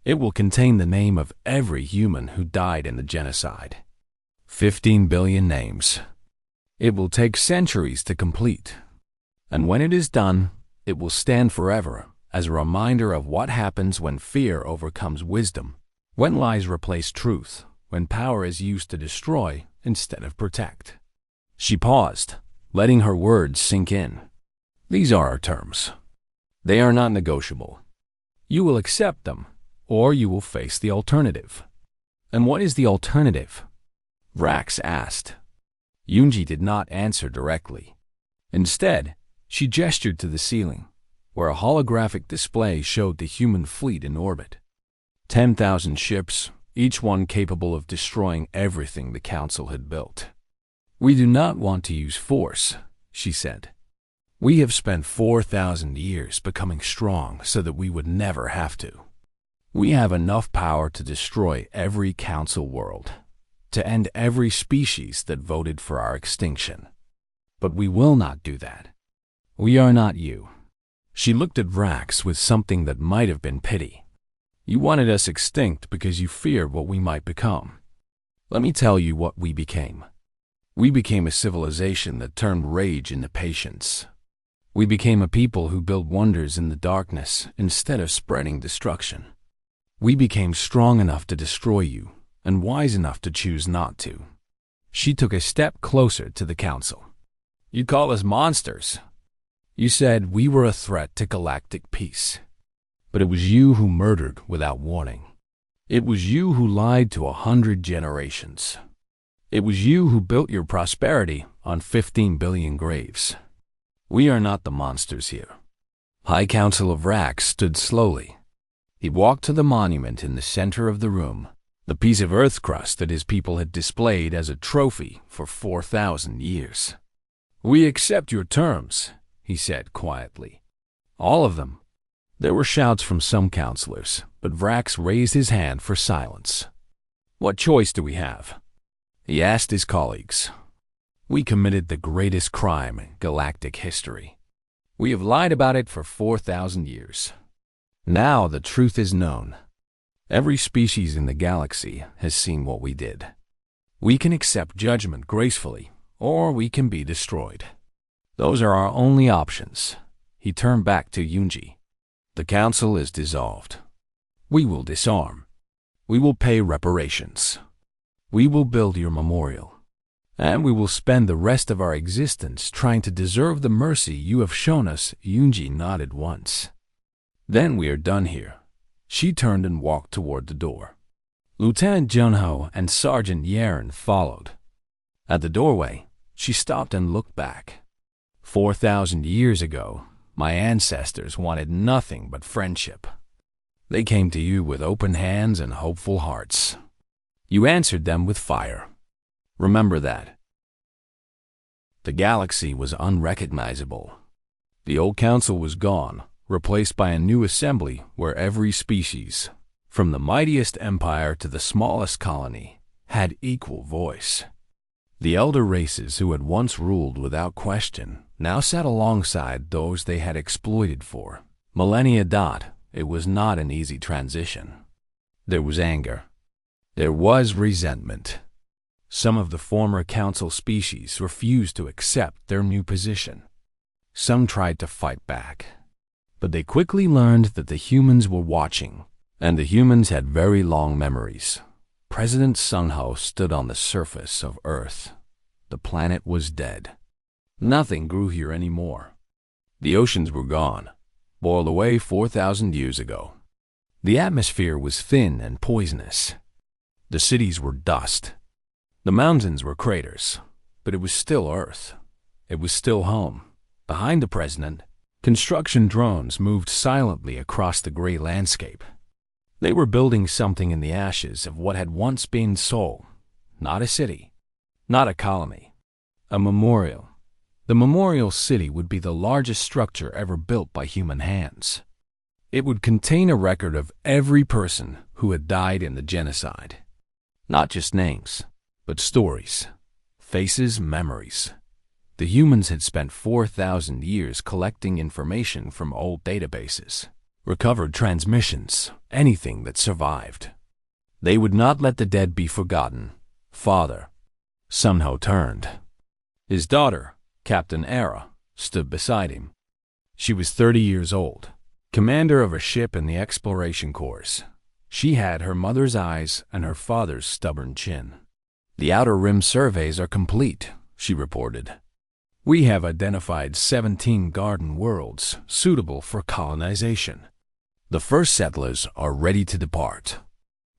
It will contain the name of every human who died in the genocide. 15 billion names. It will take centuries to complete. And when it is done, it will stand forever as a reminder of what happens when fear overcomes wisdom, when lies replace truth, when power is used to destroy instead of protect. She paused, letting her words sink in. These are our terms. They are not negotiable. You will accept them, or you will face the alternative. And what is the alternative? Vrax asked. Yunji did not answer directly. Instead, she gestured to the ceiling, where a holographic display showed the human fleet in orbit. 10,000 ships, each one capable of destroying everything the Council had built. We do not want to use force, she said. We have spent 4,000 years becoming strong so that we would never have to. We have enough power to destroy every Council world, to end every species that voted for our extinction. But we will not do that. We are not you. She looked at Vrax with something that might have been pity. You wanted us extinct because you feared what we might become. Let me tell you what we became. We became a civilization that turned rage into patience. We became a people who built wonders in the darkness instead of spreading destruction. We became strong enough to destroy you and wise enough to choose not to. She took a step closer to the Council. You call us monsters. You said we were a threat to galactic peace. But it was you who murdered without warning. It was you who lied to 100 generations. It was you who built your prosperity on 15 billion graves. We are not the monsters here. High Council of Vrax stood slowly. He walked to the monument in the center of the room, the piece of earth crust that his people had displayed as a trophy for 4,000 years. We accept your terms, he said quietly. All of them. There were shouts from some counselors, but Vrax raised his hand for silence. What choice do we have? He asked his colleagues. We committed the greatest crime in galactic history. We have lied about it for 4,000 years. Now the truth is known. Every species in the galaxy has seen what we did. We can accept judgment gracefully, or we can be destroyed. Those are our only options. He turned back to Yunji. The Council is dissolved. We will disarm. We will pay reparations. We will build your memorial. And we will spend the rest of our existence trying to deserve the mercy you have shown us. Yunji nodded once. Then we are done here. She turned and walked toward the door. Lieutenant Junho and Sergeant Yaren followed. At the doorway, she stopped and looked back. 4,000 years ago, my ancestors wanted nothing but friendship. They came to you with open hands and hopeful hearts. You answered them with fire. Remember that. The galaxy was unrecognizable. The old council was gone, replaced by a new assembly where every species, from the mightiest empire to the smallest colony, had equal voice. The elder races who had once ruled without question now sat alongside those they had exploited for millennia. It was not an easy transition. There was anger. There was resentment. Some of the former council species refused to accept their new position. Some tried to fight back. But they quickly learned that the humans were watching, and the humans had very long memories. President Sunho stood on the surface of Earth. The planet was dead. Nothing grew here anymore. The oceans were gone, boiled away 4,000 years ago. The atmosphere was thin and poisonous. The cities were dust. The mountains were craters, but it was still Earth. It was still home. Behind the president, construction drones moved silently across the gray landscape. They were building something in the ashes of what had once been Seoul. Not a city, not a colony, a memorial. The memorial city would be the largest structure ever built by human hands. It would contain a record of every person who had died in the genocide. Not just names, but stories, faces, memories. The humans had spent 4,000 years collecting information from old databases, recovered transmissions, anything that survived. They would not let the dead be forgotten. Father. Sunho turned. His daughter, Captain Era, stood beside him. She was 30 years old, commander of a ship in the exploration corps. She had her mother's eyes and her father's stubborn chin. The Outer Rim surveys are complete, she reported. We have identified 17 garden worlds suitable for colonization. The first settlers are ready to depart.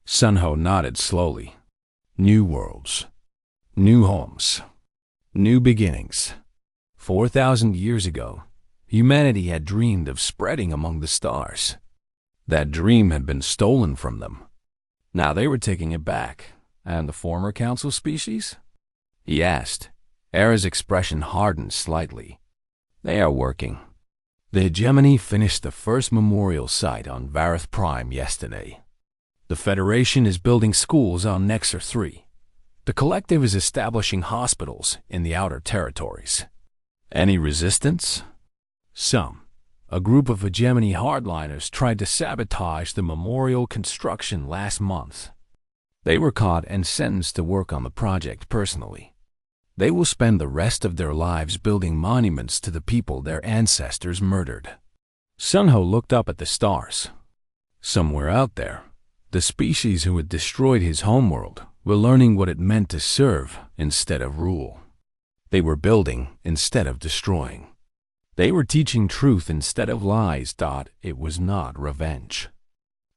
Sunho nodded slowly. New worlds. New homes. New beginnings. 4,000 years ago, humanity had dreamed of spreading among the stars. That dream had been stolen from them. Now they were taking it back. And the former council species? He asked. Era's expression hardened slightly. They are working. The hegemony finished the first memorial site on Vareth Prime yesterday. The Federation is building schools on Nexar 3. The Collective is establishing hospitals in the outer territories. Any resistance? Some. A group of hegemony hardliners tried to sabotage the memorial construction last month. They were caught and sentenced to work on the project personally. They will spend the rest of their lives building monuments to the people their ancestors murdered. Sunho looked up at the stars. Somewhere out there, the species who had destroyed his homeworld were learning what it meant to serve instead of rule. They were building instead of destroying. They were teaching truth instead of lies. It was not revenge.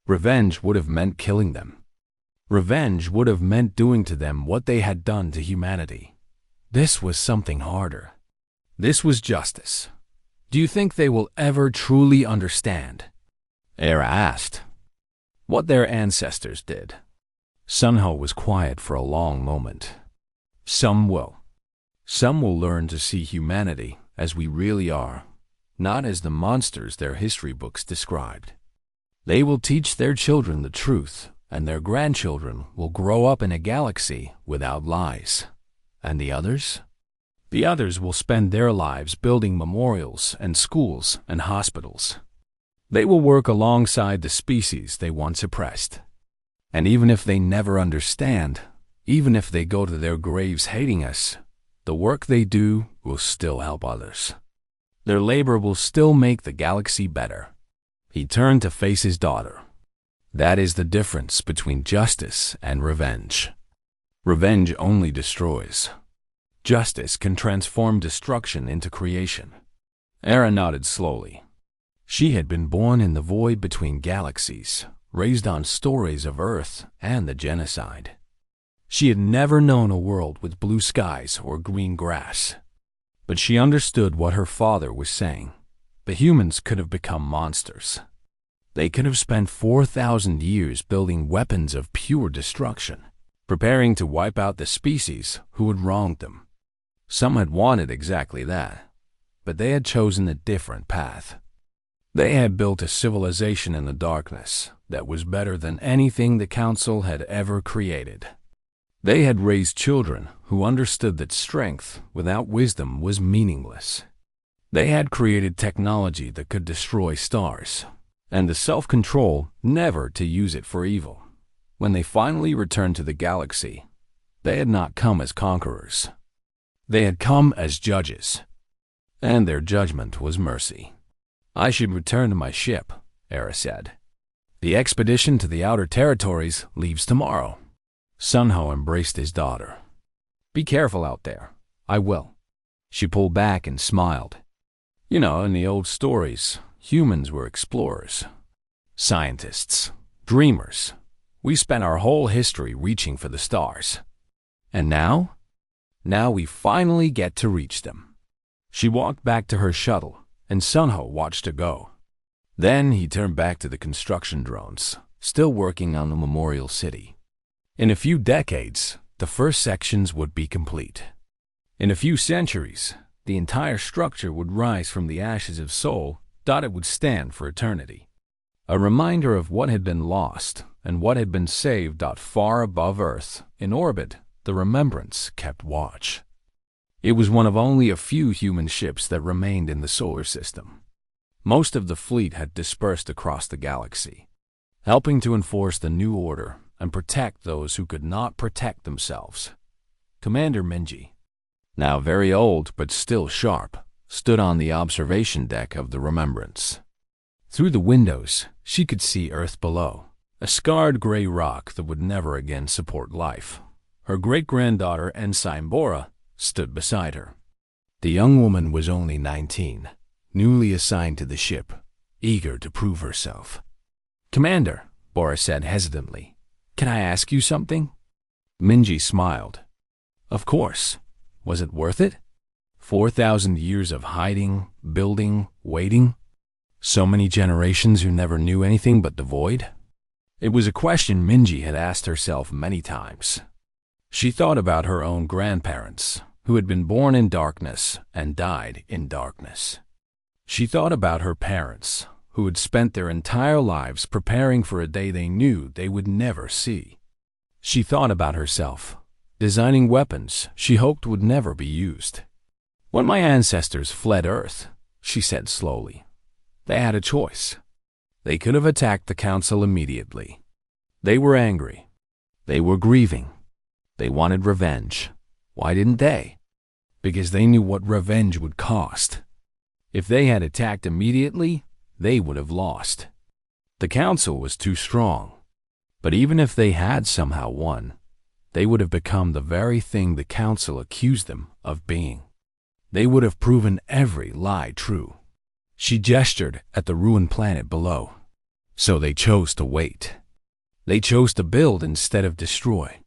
Revenge would have meant killing them. Revenge would have meant doing to them what they had done to humanity. This was something harder. This was justice. Do you think they will ever truly understand? Era asked. What their ancestors did. Sunho was quiet for a long moment. Some will. Some will learn to see humanity as we really are, not as the monsters their history books described. They will teach their children the truth, and their grandchildren will grow up in a galaxy without lies. And the others? The others will spend their lives building memorials and schools and hospitals. They will work alongside the species they once oppressed. And even if they never understand, even if they go to their graves hating us, the work they do will still help others. Their labor will still make the galaxy better. He turned to face his daughter. That is the difference between justice and revenge. Revenge only destroys. Justice can transform destruction into creation. Era nodded slowly. She had been born in the void between galaxies, raised on stories of Earth and the genocide. She had never known a world with blue skies or green grass. But she understood what her father was saying. The humans could have become monsters. They could have spent 4,000 years building weapons of pure destruction, preparing to wipe out the species who had wronged them. Some had wanted exactly that, but they had chosen a different path. They had built a civilization in the darkness that was better than anything the Council had ever created. They had raised children who understood that strength without wisdom was meaningless. They had created technology that could destroy stars, and the self-control never to use it for evil. When they finally returned to the galaxy, they had not come as conquerors. They had come as judges, and their judgment was mercy. I should return to my ship, Era said. The expedition to the outer territories leaves tomorrow. Sunho embraced his daughter. Be careful out there. I will. She pulled back and smiled. You know, in the old stories, humans were explorers, scientists, dreamers. We spent our whole history reaching for the stars. And now? Now we finally get to reach them. She walked back to her shuttle, and Sunho watched her go. Then he turned back to the construction drones, still working on the memorial city. In a few decades, the first sections would be complete. In a few centuries, the entire structure would rise from the ashes of Sol. It would stand for eternity. A reminder of what had been lost and what had been saved. Far above Earth, in orbit, the Remembrance kept watch. It was one of only a few human ships that remained in the solar system. Most of the fleet had dispersed across the galaxy, helping to enforce the new order and protect those who could not protect themselves. Commander Minji, now very old but still sharp, stood on the observation deck of the Remembrance. Through the windows, she could see Earth below, a scarred gray rock that would never again support life. Her great-granddaughter, Ensign Bora, stood beside her. The young woman was only 19, newly assigned to the ship, eager to prove herself. "Commander," Bora said hesitantly, "can I ask you something?" Minji smiled. "Of course. Was it worth it? 4,000 years of hiding, building, waiting? So many generations who never knew anything but the void?" It was a question Minji had asked herself many times. She thought about her own grandparents, who had been born in darkness and died in darkness. She thought about her parents, who had spent their entire lives preparing for a day they knew they would never see. She thought about herself, designing weapons she hoped would never be used. "When my ancestors fled Earth," she said slowly, "they had a choice. They could have attacked the Council immediately. They were angry. They were grieving. They wanted revenge. Why didn't they? Because they knew what revenge would cost. If they had attacked immediately, they would have lost. The Council was too strong. But even if they had somehow won, they would have become the very thing the Council accused them of being. They would have proven every lie true." She gestured at the ruined planet below. "So they chose to wait. They chose to build instead of destroy.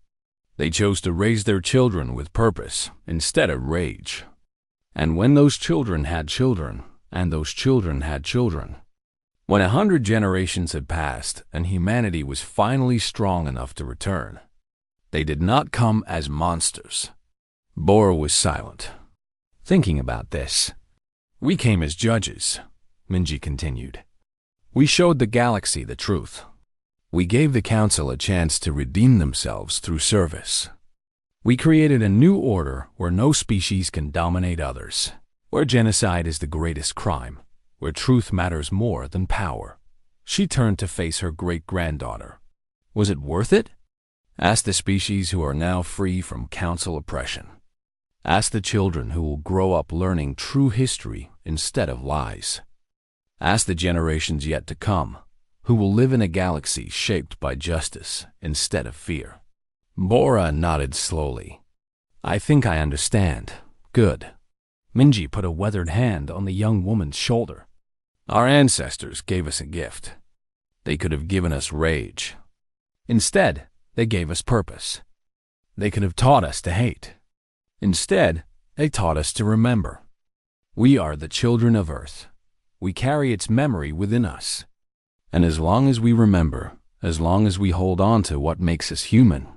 They chose to raise their children with purpose instead of rage. And when those children had children, and those children had children, when 100 generations had passed and humanity was finally strong enough to return, they did not come as monsters." Bora was silent, thinking about this. "We came as judges," Minji continued. "We showed the galaxy the truth. We gave the Council a chance to redeem themselves through service. We created a new order where no species can dominate others, where genocide is the greatest crime, where truth matters more than power." She turned to face her great-granddaughter. "Was it worth it? Ask the species who are now free from Council oppression. Ask the children who will grow up learning true history instead of lies. Ask the generations yet to come, who will live in a galaxy shaped by justice instead of fear." Bora nodded slowly. "I think I understand. Good." Minji put a weathered hand on the young woman's shoulder. "Our ancestors gave us a gift. They could have given us rage. Instead, they gave us purpose. They could have taught us to hate. Instead, they taught us to remember. We are the children of Earth. We carry its memory within us. And as long as we remember, as long as we hold on to what makes us human,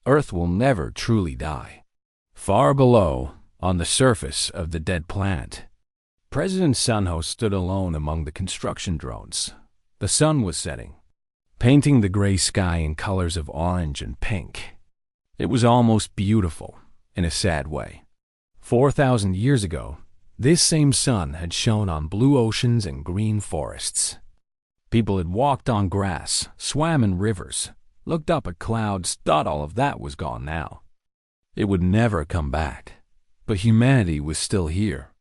Earth will never truly die." Far below, on the surface of the dead planet, President Sunho stood alone among the construction drones. The sun was setting, painting the gray sky in colors of orange and pink. It was almost beautiful, in a sad way. 4,000 years ago, this same sun had shone on blue oceans and green forests. People had walked on grass, swam in rivers, looked up at clouds, thought all of that was gone now. It would never come back. But humanity was still here.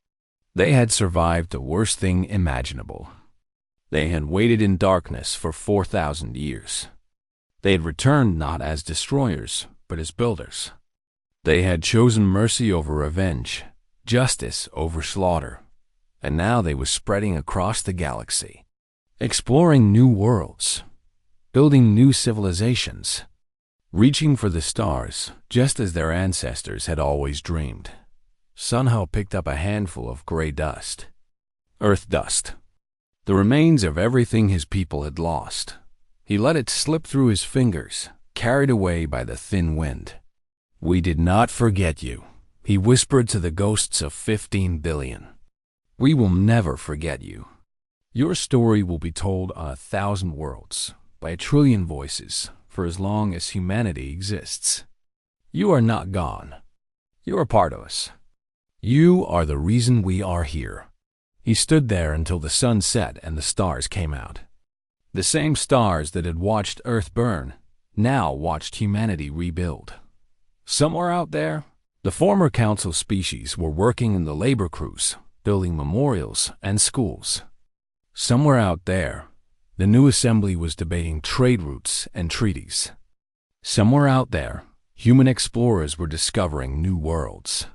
They had survived the worst thing imaginable. They had waited in darkness for 4,000 years. They had returned not as destroyers, but as builders. They had chosen mercy over revenge, justice over slaughter, and now they were spreading across the galaxy, exploring new worlds, building new civilizations, reaching for the stars just as their ancestors had always dreamed. Sunho picked up a handful of gray dust, earth dust, the remains of everything his people had lost. He let it slip through his fingers, carried away by the thin wind. "We did not forget you," he whispered to the ghosts of 15 billion. "We will never forget you. Your story will be told on 1,000 worlds, by 1,000,000,000,000 voices, for as long as humanity exists. You are not gone. You are part of us. You are the reason we are here." He stood there until the sun set and the stars came out. The same stars that had watched Earth burn now watched humanity rebuild. Somewhere out there, the former council species were working in the labor crews, building memorials and schools. Somewhere out there, the new assembly was debating trade routes and treaties. Somewhere out there, human explorers were discovering new worlds.